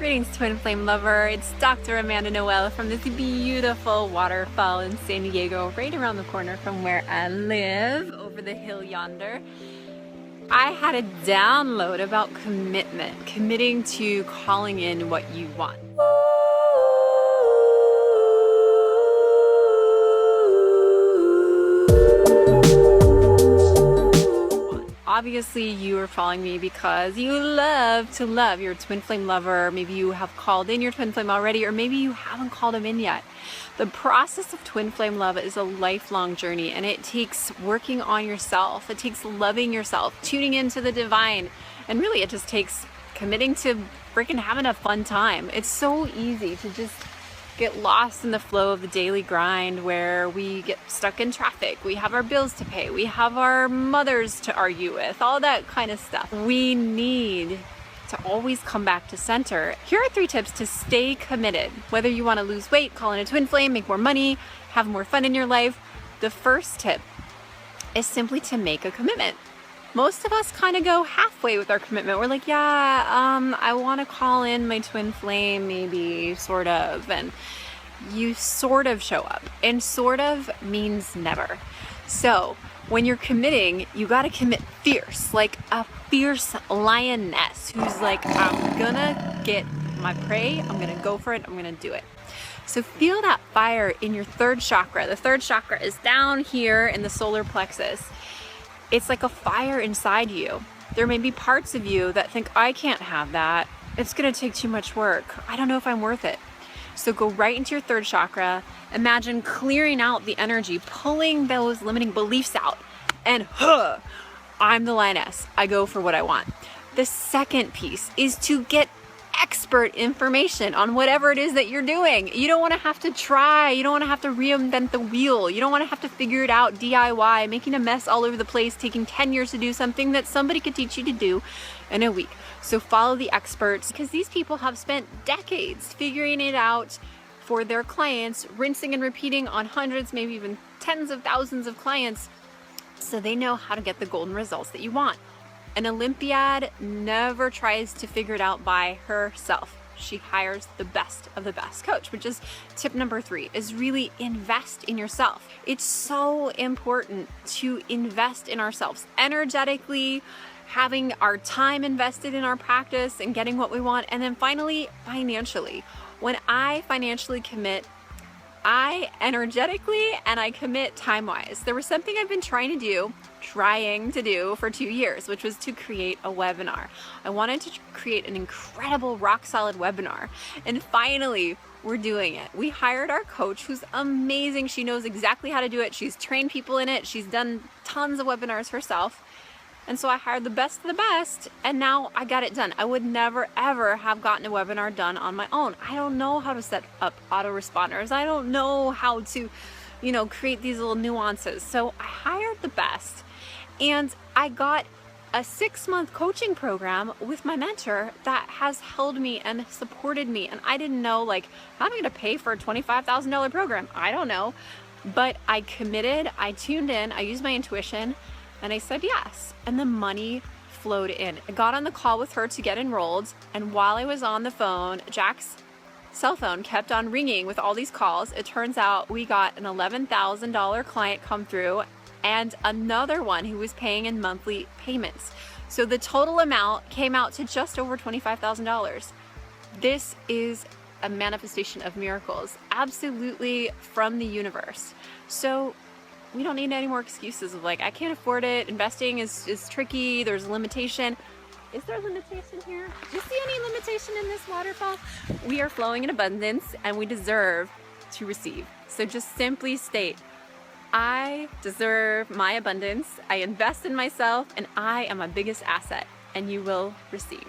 Greetings, Twin Flame lover. It's Dr. Amanda Noel from this beautiful waterfall in San Diego, right around the corner from where I live, over the hill yonder. I had a download about commitment, committing to calling in what you want. Obviously, you are following me because you love to love. You're a twin flame lover. Maybe you have called in your twin flame already, or maybe you haven't called them in yet. The process of twin flame love is a lifelong journey, and it takes working on yourself. It takes loving yourself, tuning into the divine, and really it just takes committing to freaking having a fun time. It's so easy to just get lost in the flow of the daily grind where we get stuck in traffic, we have our bills to pay, we have our mothers to argue with, all that kind of stuff. We need to always come back to center. Here are 3 tips to stay committed. Whether you want to lose weight, call in a twin flame, make more money, have more fun in your life, the first tip is simply to make a commitment. Most of us kind of go halfway with our commitment. We're like, yeah, I want to call in my twin flame, maybe, sort of. And you sort of show up. And sort of means never. So when you're committing, you got to commit fierce, like a fierce lioness who's like, I'm going to get my prey. I'm going to go for it. I'm going to do it. So feel that fire in your 3rd chakra. The 3rd chakra is down here in the solar plexus. It's like a fire inside you. There may be parts of you that think, I can't have that. It's gonna take too much work. I don't know if I'm worth it. So go right into your 3rd chakra. Imagine clearing out the energy, pulling those limiting beliefs out. And I'm the lioness. I go for what I want. The second piece is to get expert information on whatever it is that you're doing. You don't want to have to try. You don't want to have to reinvent the wheel. You don't want to have to figure it out DIY, making a mess all over the place, taking 10 years to do something that somebody could teach you to do in a week. So follow the experts, because these people have spent decades figuring it out for their clients, rinsing and repeating on hundreds, maybe even tens of thousands of clients. So they know how to get the golden results that you want. An Olympiad never tries to figure it out by herself. She hires the best of the best coach, which is tip number 3, is really invest in yourself. It's so important to invest in ourselves energetically, having our time invested in our practice and getting what we want. And then finally, financially. When I financially commit, I energetically and I commit time-wise. There was something I've been trying to do for 2 years, which was to create a webinar. I wanted to create an incredible rock solid webinar. And finally, we're doing it. We hired our coach, who's amazing. She knows exactly how to do it. She's trained people in it. She's done tons of webinars herself. And so I hired the best of the best, and now I got it done. I would never, ever have gotten a webinar done on my own. I don't know how to set up autoresponders. I don't know how to, create these little nuances. So I hired the best, and I got a 6-month coaching program with my mentor that has held me and supported me. And I didn't know, how am I going to pay for a $25,000 program? I don't know. But I committed, I tuned in, I used my intuition, and I said yes, and the money flowed in. I got on the call with her to get enrolled, and while I was on the phone, Jack's cell phone kept on ringing with all these calls. It turns out we got an $11,000 client come through and another one who was paying in monthly payments. So the total amount came out to just over $25,000. This is a manifestation of miracles, absolutely from the universe. So we don't need any more excuses of I can't afford it. Investing is tricky. There's a limitation. Is there a limitation here? Do you see any limitation in this waterfall? We are flowing in abundance, and we deserve to receive. So just simply state, I deserve my abundance. I invest in myself, and I am my biggest asset, and you will receive.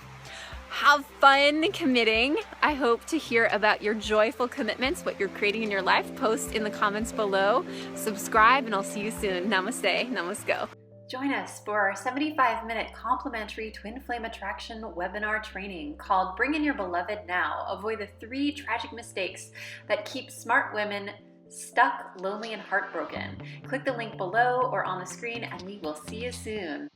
Have fun committing. I hope to hear about your joyful commitments, what you're creating in your life. Post in the comments below. Subscribe, and I'll see you soon. Namaste. Namasko. Join us for our 75-minute complimentary Twin Flame Attraction webinar training called Bring in Your Beloved Now. Avoid the 3 tragic mistakes that keep smart women stuck, lonely, and heartbroken. Click the link below or on the screen, and we will see you soon.